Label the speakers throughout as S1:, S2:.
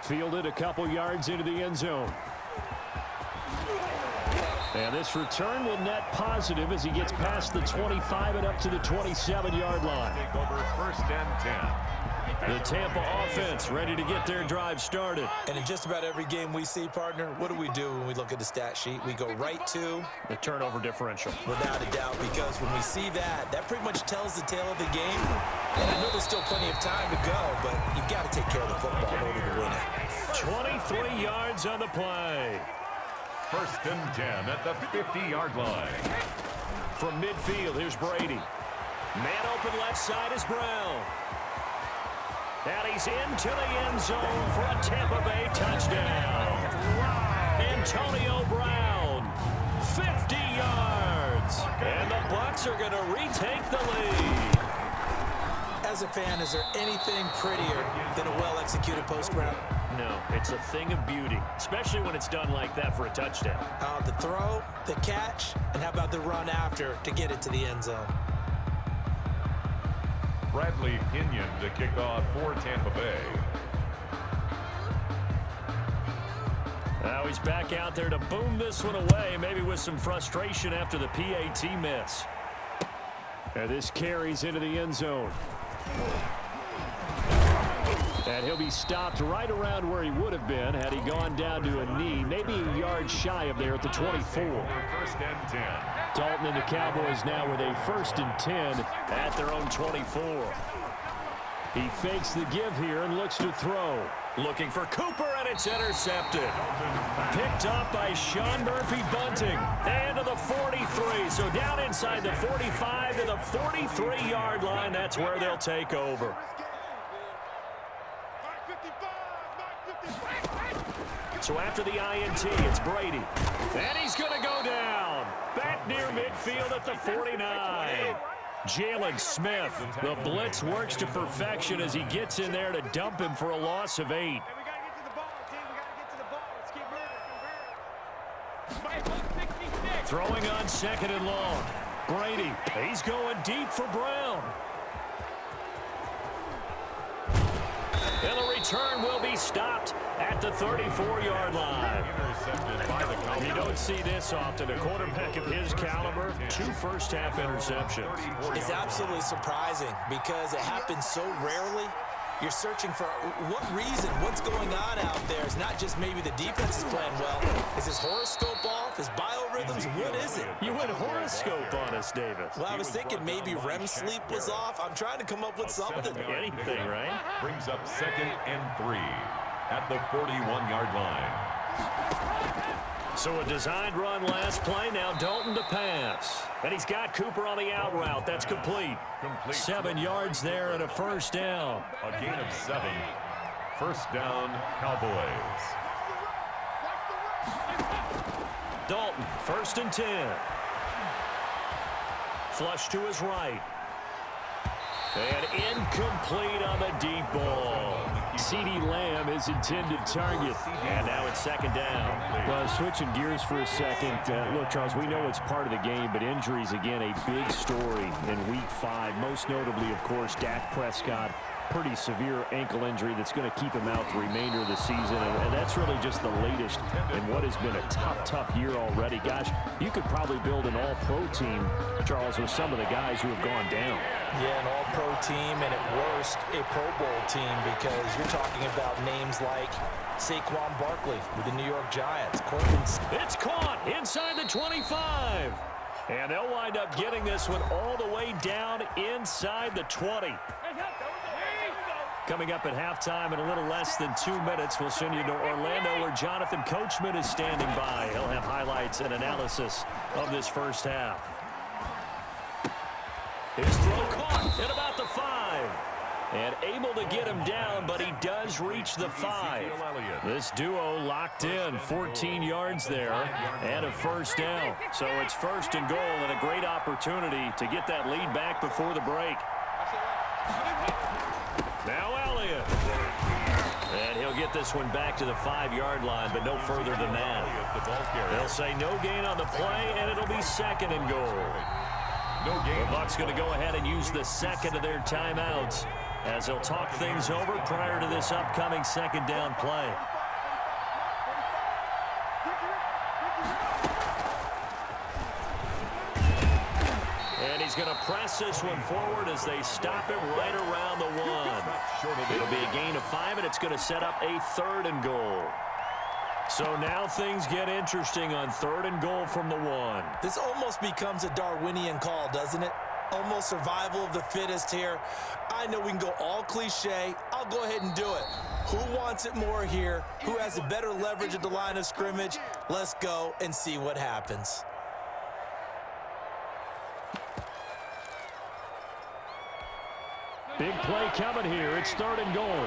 S1: Fielded a couple yards into the end zone. And this return will net positive as he gets past the 25 and up to the 27-yard line.
S2: Take over 1st and 10.
S1: The Tampa offense ready to get their drive started.
S3: And in just about every game we see, partner, what do we do when we look at the stat sheet? We go right to
S1: the turnover differential.
S3: Without a doubt, because when we see that, that pretty much tells the tale of the game. And I know there's still plenty of time to go, but you've got to take care of the football in order to win it.
S1: 23 yards on the play.
S2: 1st and 10 at the 50-yard line.
S1: From midfield, here's Brady. Man open left side is Brown. And he's into the end zone for a Tampa Bay touchdown. Antonio Brown, 50 yards. And the Bucs are going to retake the lead.
S3: As a fan, is there anything prettier than a well-executed post route?
S1: No, it's a thing of beauty, especially when it's done like that for a touchdown.
S3: The throw, the catch, and how about the run after to get it to the end zone?
S2: Bradley Pinion to kick off for Tampa Bay.
S1: Now he's back out there to boom this one away, maybe with some frustration after the PAT miss. And this carries into the end zone. And he'll be stopped right around where he would have been had he gone down to a knee, maybe a yard shy of there at the 24.
S2: 1st and 10.
S1: Dalton and the Cowboys now with a 1st and 10 at their own 24. He fakes the give here and looks to throw. Looking for Cooper, and it's intercepted. Picked up by Sean Murphy-Bunting. And to the 43. So down inside the 45 to the 43-yard line. That's where they'll take over. So after the INT, it's Brady. And he's going to go down. Back near midfield at the 49. Jalen Smith. The blitz works to perfection as he gets in there to dump him for a loss of 8. Throwing on 2nd and long. Brady. He's going deep for Brown. And the return will be stopped at the 34-yard line. You don't see this often. A quarterback of his caliber, 2 first-half interceptions.
S3: It's absolutely surprising because it happens so rarely. You're searching for what reason, what's going on out there. It's not just maybe the defense is playing well. Is his horoscope off? His biorhythms? What is it?
S1: You went horoscope on us, Davis.
S3: Well, I was thinking maybe REM sleep was off. I'm trying to come up with something.
S1: Anything, right?
S2: Brings up 2nd and 3 at the 41-yard line.
S1: So a designed run last play. Now Dalton to pass. And he's got Cooper on the out route. That's complete. 7 yards there and a 1st down.
S2: A gain of 7. 1st down, Cowboys.
S1: Dalton, 1st and 10. Flush to his right. And incomplete on the deep ball. CeeDee Lamb is intended target. And now it's 2nd down. Well, switching gears for a second. Look, Charles, we know it's part of the game, but injuries, again, a big story in Week 5. Most notably, of course, Dak Prescott. Pretty severe ankle injury that's going to keep him out the remainder of the season. And that's really just the latest in what has been a tough year already. Gosh, you could probably build an all-pro team, Charles, with some of the guys who have gone down.
S3: Yeah, an all-pro team, and at worst, a Pro Bowl team, because you're talking about names like Saquon Barkley with the New York Giants.
S1: It's caught inside the 25. And they'll wind up getting this one all the way down inside the 20. Coming up at halftime in a little less than 2 minutes, we'll send you to Orlando where Jonathan Coachman is standing by. He'll have highlights and analysis of this first half. His throw caught at about the 5. And able to get him down, but he does reach the 5. This duo locked in, 14 yards there, and a 1st down. So it's 1st and goal, and a great opportunity to get that lead back before the break. Now Elliott. And he'll get this one back to the 5-yard line, but no further than that. They'll say no gain on the play, and it'll be 2nd and goal. The Bucs going to go ahead and use the 2nd of their timeouts. as they'll talk things over prior to this upcoming second down play. And he's going to press this one forward as they stop him right around the 1. It'll be a gain of 5, and it's going to set up a 3rd and goal. So now things get interesting on 3rd and goal from the 1.
S3: This almost becomes a Darwinian call, doesn't it? Almost survival of the fittest here. I know we can go all cliche. I'll go ahead and do it. Who wants it more here? Who has a better leverage at the line of scrimmage? Let's go and see what happens.
S1: Big play coming here. It's 3rd and goal.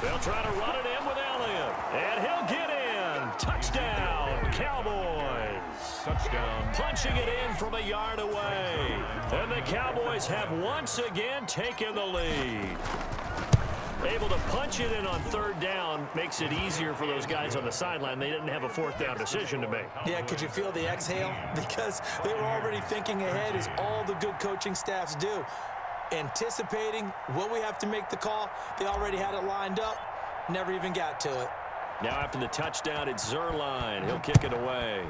S1: They'll try to run it in with Elliott. And he'll get in. Touchdown, Cowboys.
S2: Touchdown.
S1: Punching it in from a yard away. And the Cowboys have once again taken the lead. Able to punch it in on 3rd down makes it easier for those guys on the sideline. They didn't have a 4th down decision to make.
S3: Yeah, could you feel the exhale? Because they were already thinking ahead, as all the good coaching staffs do. Anticipating, will we have to make the call? They already had it lined up. Never even got to it.
S1: Now after the touchdown, it's Zerline. He'll kick it away.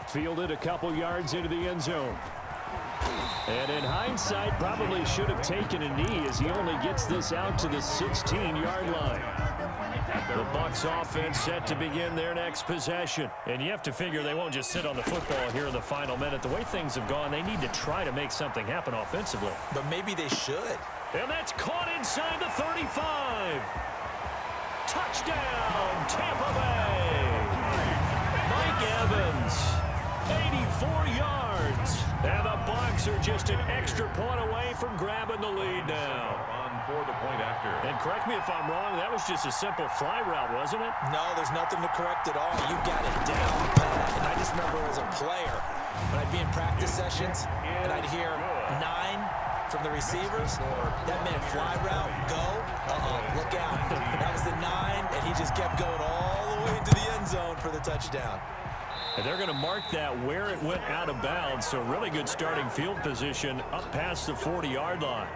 S1: Fielded a couple yards into the end zone. And in hindsight, probably should have taken a knee as he only gets this out to the 16-yard line. The Bucs offense set to begin their next possession. And you have to figure they won't just sit on the football here in the final minute. The way things have gone, they need to try to make something happen offensively.
S3: But maybe they should.
S1: And that's caught inside the 35. Touchdown, Tampa Bay. Mike Evans, 84 yards. And the Bucs are just an extra point away from grabbing the lead now.
S2: On for the point after.
S1: And correct me if I'm wrong, that was just a simple fly route, wasn't it?
S3: No, there's nothing to correct at all. You got it down pat. And I just remember as a player, when I'd be in practice sessions, and I'd hear 9 from the receivers, that meant fly route, go, look out. That was the 9, and he just kept going all the way into the end zone for the touchdown.
S1: And they're going to mark that where it went out of bounds, so really good starting field position up past the 40-yard line.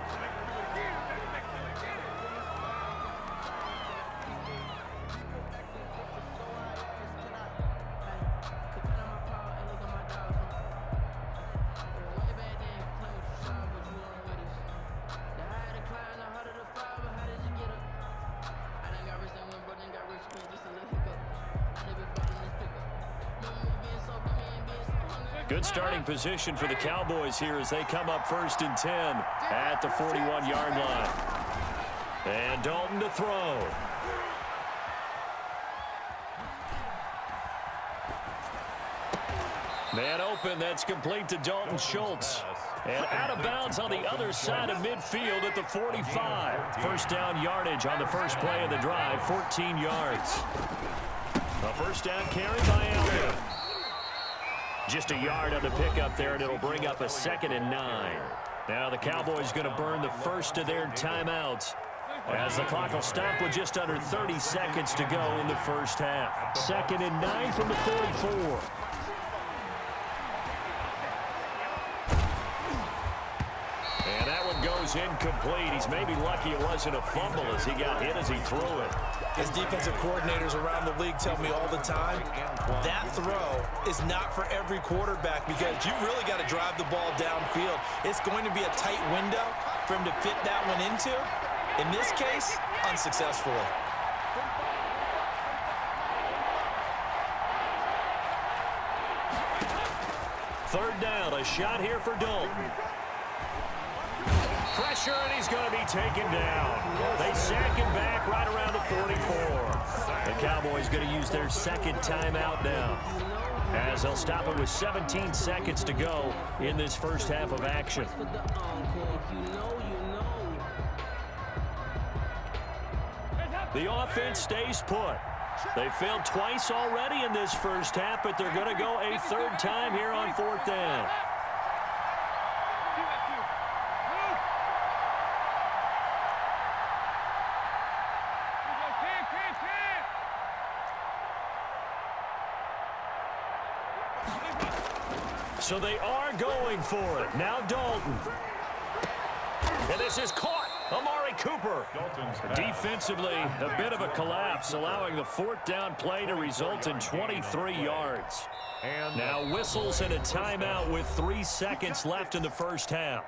S1: Good starting position for the Cowboys here as they come up 1st and 10 at the 41-yard line. And Dalton to throw. Man open, that's complete to Dalton Schultz. And out of bounds on the other side of midfield at the 45. 1st down yardage on the first play of the drive, 14 yards. A 1st down carry by Elliott. Just a yard on the pickup there, and it'll bring up a 2nd and 9. Now the Cowboys going to burn the first of their timeouts as the clock will stop with just under 30 seconds to go in the first half. 2nd and 9 from the 44. And that one goes incomplete. He's maybe lucky it wasn't a fumble as he got hit as he threw it.
S3: As defensive coordinators around the league tell me all the time, that throw is not for every quarterback because you've really got to drive the ball downfield. It's going to be a tight window for him to fit that one into. In this case, unsuccessfully.
S1: Third down, a shot here for Dalton. Pressure, and he's going to be taken down. They sack him back right around the 44. The Cowboys going to use their 2nd timeout now, as they'll stop it with 17 seconds to go in this first half of action. The offense stays put. They failed twice already in this first half, but they're going to go a 3rd time here on 4th down. So they are going for it. Now Dalton. And this is caught. Amari Cooper. Defensively, a bit of a collapse, allowing the fourth down play to result in 23 yards. Now whistles and a timeout with 3 seconds left in the first half.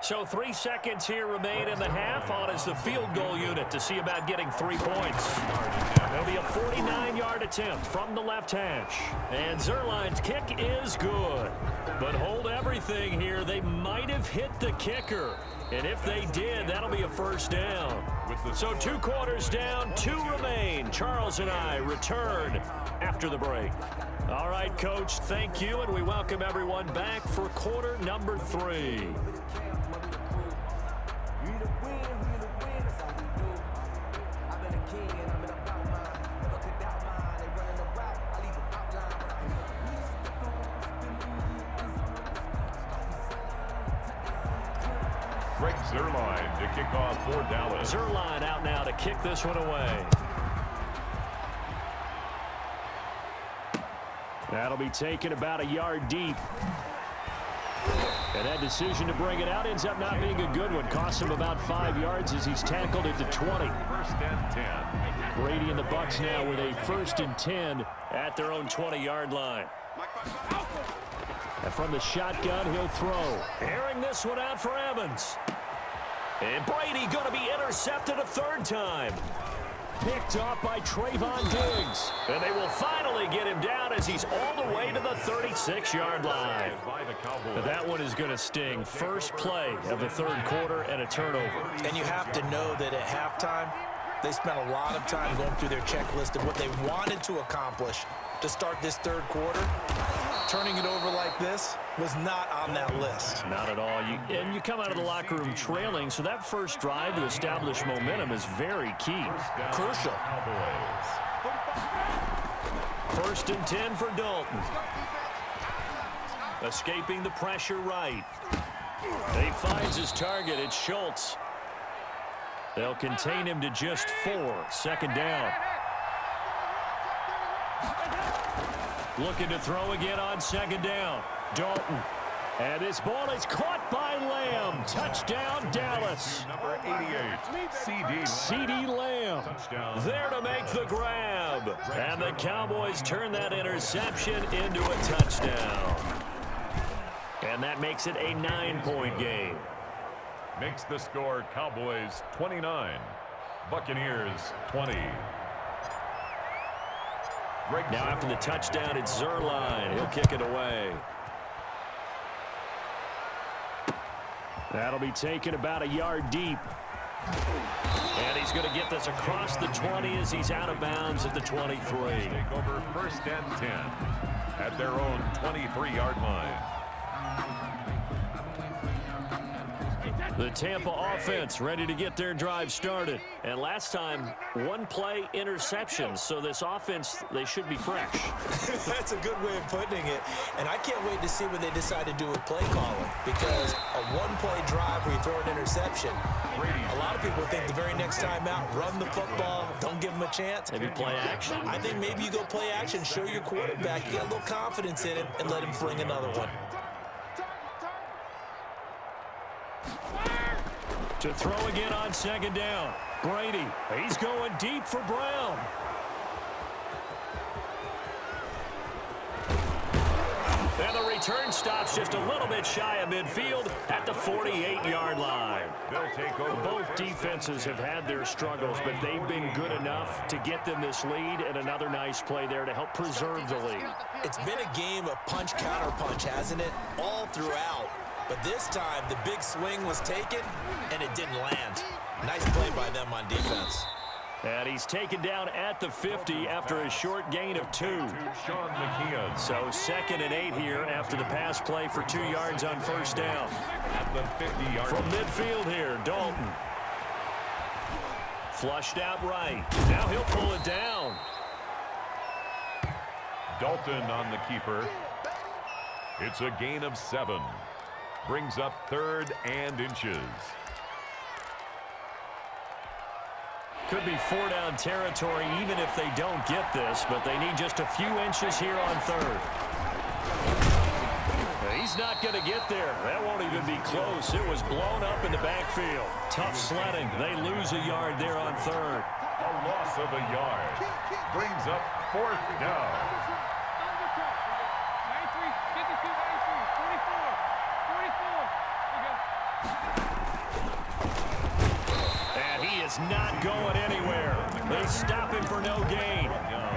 S1: So 3 seconds here remain in the half. On is the field goal unit to see about getting 3 points. There'll be a 49-yard attempt from the left hash. And Zerline's kick is good. But hold everything here. They might have hit the kicker. And if they did, that'll be a first down. So 2 quarters down, 2 remain. Charles and I return after the break. All right, Coach, thank you. And we welcome everyone back for quarter number 3.
S2: Zerline to kick off for Dallas.
S1: Zerline out now to kick this one away. That'll be taken about a yard deep. And that decision to bring it out ends up not being a good one. Costs him about 5 yards as he's tackled at the 20.
S2: First and 10.
S1: Brady and the Bucs now with a 1st and 10 at their own 20-yard line. And from the shotgun, he'll throw. Airing this one out for Evans. And Brady going to be intercepted a 3rd time. Picked off by Trayvon Diggs. And they will finally get him down as he's all the way to the 36-yard line. But that one is going to sting. First play of the 3rd quarter and a turnover.
S3: And you have to know that at halftime, they spent a lot of time going through their checklist of what they wanted to accomplish to start this 3rd quarter. Turning it over like this was not on that list.
S1: Not at all. And you come out of the locker room trailing, so that first drive to establish momentum is very key.
S3: Crucial.
S1: 1st and 10 for Dalton. Escaping the pressure right. He finds his target. It's Schultz. They'll contain him to just 4. 2nd down. Looking to throw again on 2nd down. Dalton. And this ball is caught by Lamb. Touchdown, Dallas.
S2: Number 88,
S1: CeeDee Lamb. There to make the grab. And the Cowboys turn that interception into a touchdown. And that makes it a 9-point game.
S2: Makes the score Cowboys 29, Buccaneers 20.
S1: Now after the touchdown, it's Zerline. He'll kick it away. That'll be taken about a yard deep. And he's going to get this across the 20 as he's out of bounds at the 23.
S2: Take over 1st and 10 at their own 23-yard line.
S1: The Tampa offense ready to get their drive started. And last time, 1 play interception. So this offense, they should be fresh.
S3: That's a good way of putting it. And I can't wait to see what they decide to do with play calling. Because a 1-play drive where you throw an interception, a lot of people think the very next time out, run the football, don't give them a chance.
S1: Maybe play action.
S3: I think maybe you go play action, show your quarterback, you get a little confidence in him, and let him fling another one.
S1: To throw again on 2nd down. Brady, he's going deep for Brown. And the return stops just a little bit shy of midfield at the 48-yard line.
S2: They'll take over.
S1: Both defenses have had their struggles, but they've been good enough to get them this lead, and another nice play there to help preserve the lead.
S3: It's been a game of punch-counter-punch, hasn't it? All throughout. But this time, the big swing was taken, and it didn't land. Nice play by them on defense.
S1: And he's taken down at the 50 after a short gain of 2.
S2: Sean McKeon.
S1: So 2nd and 8 here after the pass play for 2 yards on 1st down.
S2: At the 50-yard
S1: From midfield here, Dalton. Flushed out right. Now he'll pull it down.
S2: Dalton on the keeper. It's a gain of 7. Brings up 3rd and inches.
S1: Could be 4-down territory even if they don't get this, but they need just a few inches here on third. He's not going to get there. That won't even be close. It was blown up in the backfield. Tough sledding. They lose a yard there on third.
S2: A loss of a yard brings up 4th down.
S1: Not going anywhere. They stop him for no gain.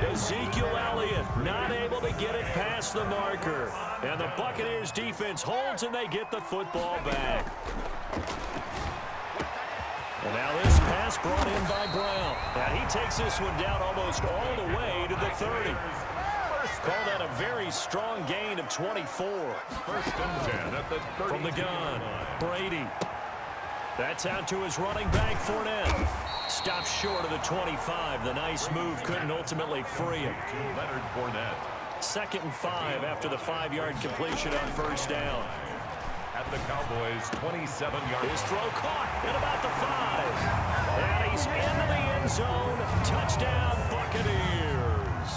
S1: Ezekiel Elliott not able to get it past the marker. And the Buccaneers defense holds and they get the football back. And now this pass brought in by Brown. And he takes this one down almost all the way to the 30. Call that a very strong gain of 24.
S2: 1st and 10 at the 30.
S1: From the gun, Brady. That's out to his running back, Fournette. Stops short of the 25. The nice move couldn't ultimately free him.
S2: To Leonard Fournette.
S1: 2nd and 5 after the 5-yard completion on 1st down.
S2: At the Cowboys' 27-yard.
S1: His throw caught at about the 5. And he's into the end zone. Touchdown, Buccaneers.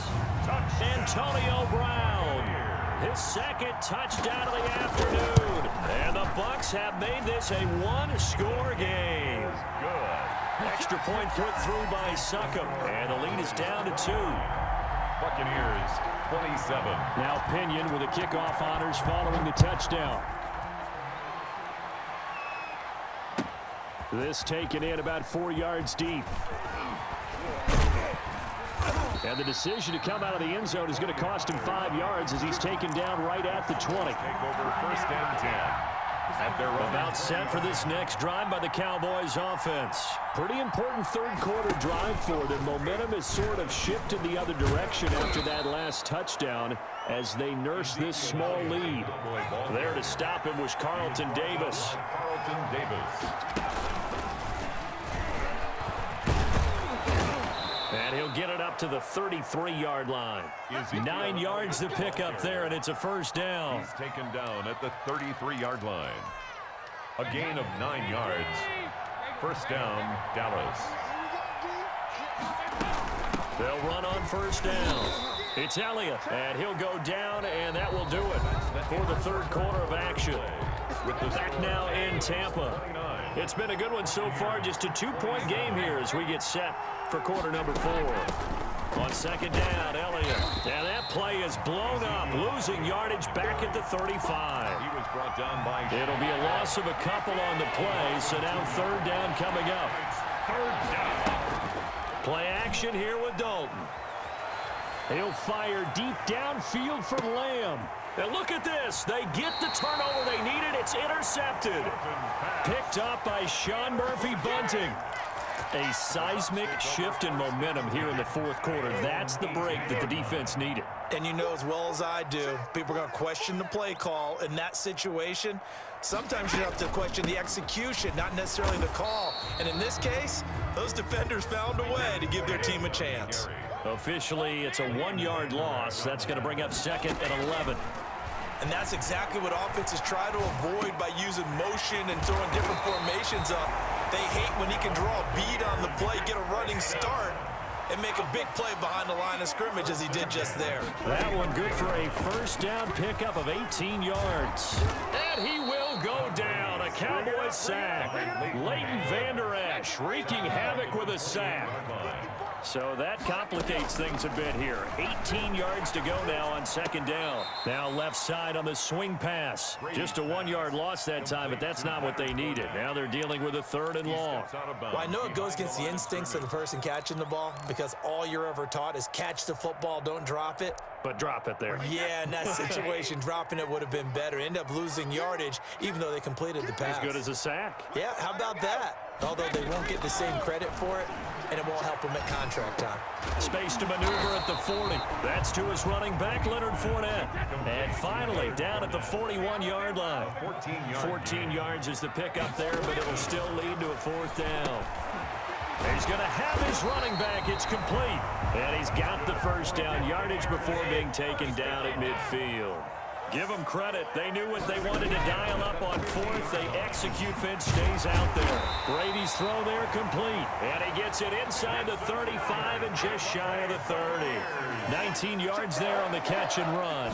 S1: Antonio Brown. His 2nd touchdown of the afternoon. And the Bucs have made this a one-score game.
S2: Good.
S1: Extra point put through by Succop. And the lead is down to 2.
S2: Buccaneers 27.
S1: Now Pinion with the kickoff honors following the touchdown. This taken in about 4 yards deep. And the decision to come out of the end zone is going to cost him 5 yards as he's taken down right at the 20.
S2: Take over 1st and 10. At their
S1: About set for this next drive by the Cowboys offense. Pretty important third-quarter drive for them. Momentum has sort of shifted the other direction after that last touchdown as they nurse this small lead. There to stop him was Carlton Davis.
S2: Carlton Davis.
S1: And he'll get it up to the 33-yard line. 9 yards to pick up there, and it's a 1st down.
S2: He's taken down at the 33-yard line. A gain of 9 yards. 1st down, Dallas.
S1: They'll run on 1st down. It's Elliott, and he'll go down, and that will do it for the 3rd quarter of action. Back now in Tampa. It's been a good one so far, just a 2-point game here as we get set for quarter number 4. On 2nd down, Elliott. And that play is blown up, losing yardage back at the 35.
S2: He was brought down by...
S1: It'll be a loss of a couple on the play, so now 3rd down coming up.
S2: 3rd down.
S1: Play action here with Dalton. He'll fire deep downfield for Lamb. And look at this. They get the turnover they needed. It's intercepted. Picked up by Sean Murphy-Bunting. A seismic shift in momentum here in the 4th quarter. That's the break that the defense needed.
S3: And you know as well as I do, people are going to question the play call in that situation. Sometimes you have to question the execution, not necessarily the call. And in this case, those defenders found a way to give their team a chance.
S1: Officially, it's a 1-yard loss. That's going to bring up 2nd and 11.
S3: And that's exactly what offenses try to avoid by using motion and throwing different formations up. They hate when he can draw a bead on the play, get a running start, and make a big play behind the line of scrimmage as he did just there.
S1: That one good for a 1st down pickup of 18 yards. And he will go down. A Cowboys sack. Leighton Vander Esch wreaking havoc with a sack. So that complicates things a bit here. 18 yards to go now on 2nd down. Now left side on the swing pass. Just a 1-yard loss that time, but that's not what they needed. Now they're dealing with a 3rd and long.
S3: Well, I know it goes against the instincts of the person catching the ball because all you're ever taught is catch the football, don't drop it.
S1: But drop it there.
S3: Yeah, in that situation, dropping it would have been better. End up losing yardage, even though they completed the pass.
S1: As good as a sack.
S3: Yeah, how about that? Although they won't get the same credit for it, and it won't help them at contract time.
S1: Space to maneuver at the 40. That's to his running back, Leonard Fournette. And finally, down at the 41-yard line. 14 yards is the pickup there, but it'll still lead to a 4th down. He's going to have his running back. It's complete. And he's got the 1st down yardage before being taken down at midfield. Give them credit. They knew what they wanted to dial up on 4th if they execute, Fitz stays out there. Brady's throw there complete. And he gets it inside the 35 and just shy of the 30. 19 yards there on the catch and run.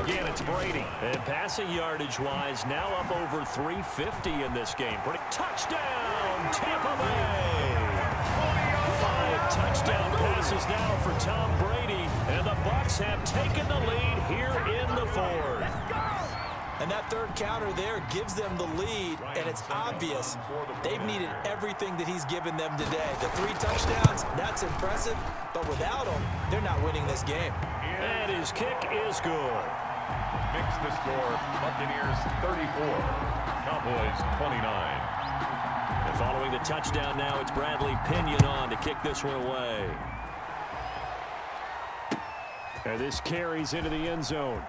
S1: Again, it's Brady. And passing yardage-wise, now up over 350 in this game. Touchdown, Tampa Bay! 5 touchdown passes now for Tom Brady. And the Bucs have taken the lead here in the fourth.
S3: And that third counter there gives them the lead, and it's obvious they've needed everything that he's given them today. The 3 touchdowns, that's impressive, but without him, they're not winning this game.
S1: And his kick is good.
S2: Makes the score Buccaneers 34, Cowboys 29.
S1: And following the touchdown now, it's Bradley Pinion on to kick this one away. And this carries into the end zone.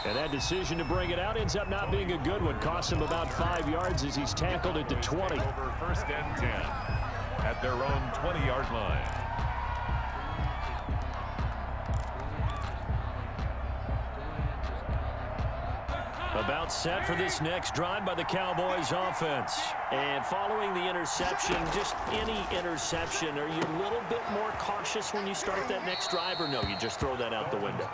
S1: And that decision to bring it out ends up not being a good one. Costs him about 5 yards as he's tackled at the 20.
S2: Over first and 10 at their own 20-yard line.
S1: About set for this next drive by the Cowboys offense. And following the interception, just any interception, are you a little bit more cautious when you start that next drive, or no, you just throw that out the window?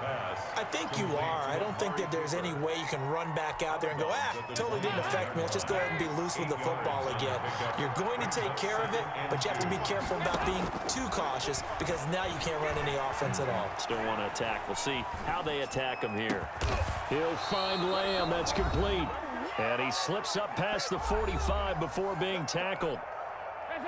S3: I think you are. I don't think that there's any way you can run back out there and go, totally didn't affect me. Let's just go ahead and be loose with the football again. You're going to take care of it, but you have to be careful about being too cautious because now you can't run any offense at all.
S1: Still want to attack. We'll see how they attack him here. He'll find Lamb. That's complete. And he slips up past the 45 before being tackled.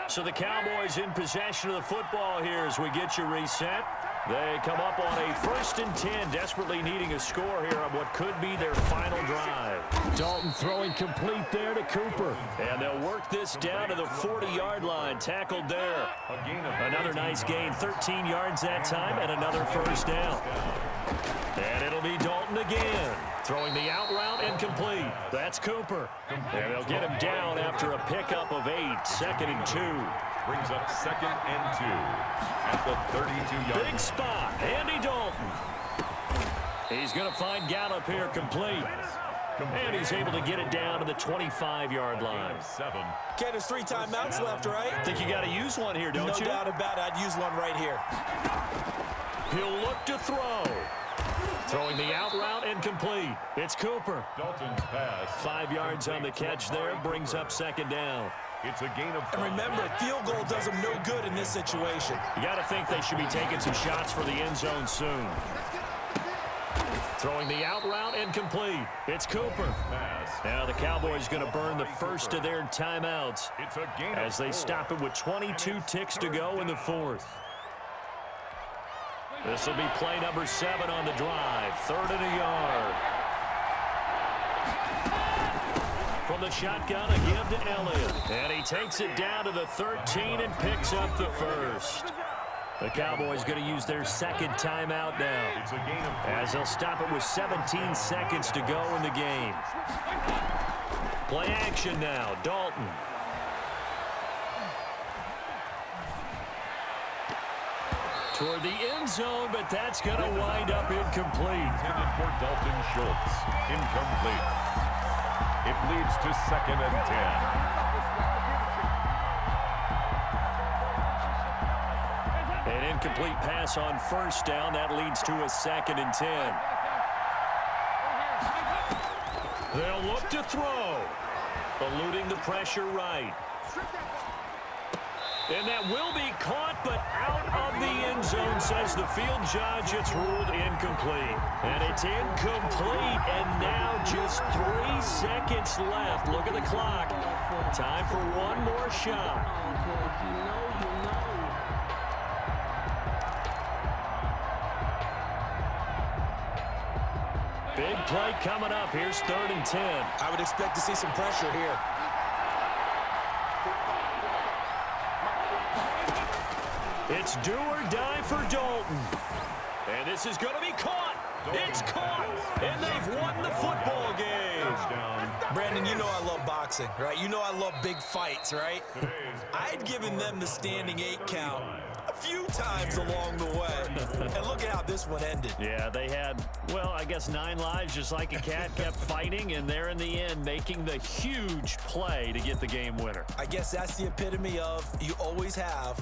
S1: So the Cowboys in possession of the football here as we get you reset. They come up on a 1st and 10, desperately needing a score here on what could be their final drive. Dalton throwing complete there to Cooper. And they'll work this down to the 40-yard line. Tackled there. Another nice gain, 13 yards that time, and another first down. And it'll be Dalton again. Throwing the out route and complete. That's Cooper. And they'll get him down after a pickup of 8. 2nd and 2.
S2: Brings up 2nd and 2 at the 32-yard line.
S1: Big spot. Andy Dalton. He's going to find Gallup here complete. And he's able to get it down to the 25-yard line.
S3: Okay, there's 3 timeouts left, right?
S1: I think you got to use one here, don't you?
S3: No doubt about it. I'd use one right here.
S1: He'll look to throw. Throwing the out route and complete. It's Cooper.
S2: Dalton's pass.
S1: 5 yards on the catch there. Brings up 2nd down.
S2: It's a gain of 5.
S3: And remember, field goal does them no good in this situation.
S1: You got to think they should be taking some shots for the end zone soon. Throwing the out route and complete. It's Cooper. Now the Cowboys going to burn the first of their timeouts as they stop it with 22 ticks to go in the 4th. This will be play number 7 on the drive. 3rd and a yard. From the shotgun, a give to Elliott. And he takes it down to the 13 and picks up the first. The Cowboys going to use their 2nd timeout now, as they'll stop it with 17 seconds to go in the game. Play action now. Dalton. Toward the end zone, but that's going to wind up incomplete.
S2: Intended for Dalton Schultz. Incomplete. It leads to 2nd and 10.
S1: An incomplete pass on 1st down. That leads to a 2nd and 10. They'll look to throw. Eluding the pressure right. And that will be caught, but out of the end zone, says the field judge. It's ruled incomplete. And it's incomplete, and now just 3 seconds left. Look at the clock. Time for one more shot. Big play coming up. Here's 3rd and 10.
S3: I would expect to see some pressure here.
S1: It's do or die for Dalton. And this is going to be caught. It's caught. And they've won the football game.
S3: Brandon, you know I love boxing, right? You know I love big fights, right? I'd given them the standing 8 count few times along the way. And look at how this one ended.
S1: Yeah, they had, well, I guess 9 lives, just like a cat, kept fighting, and they're in the end making the huge play to get the game winner.
S3: I guess that's the epitome of you always have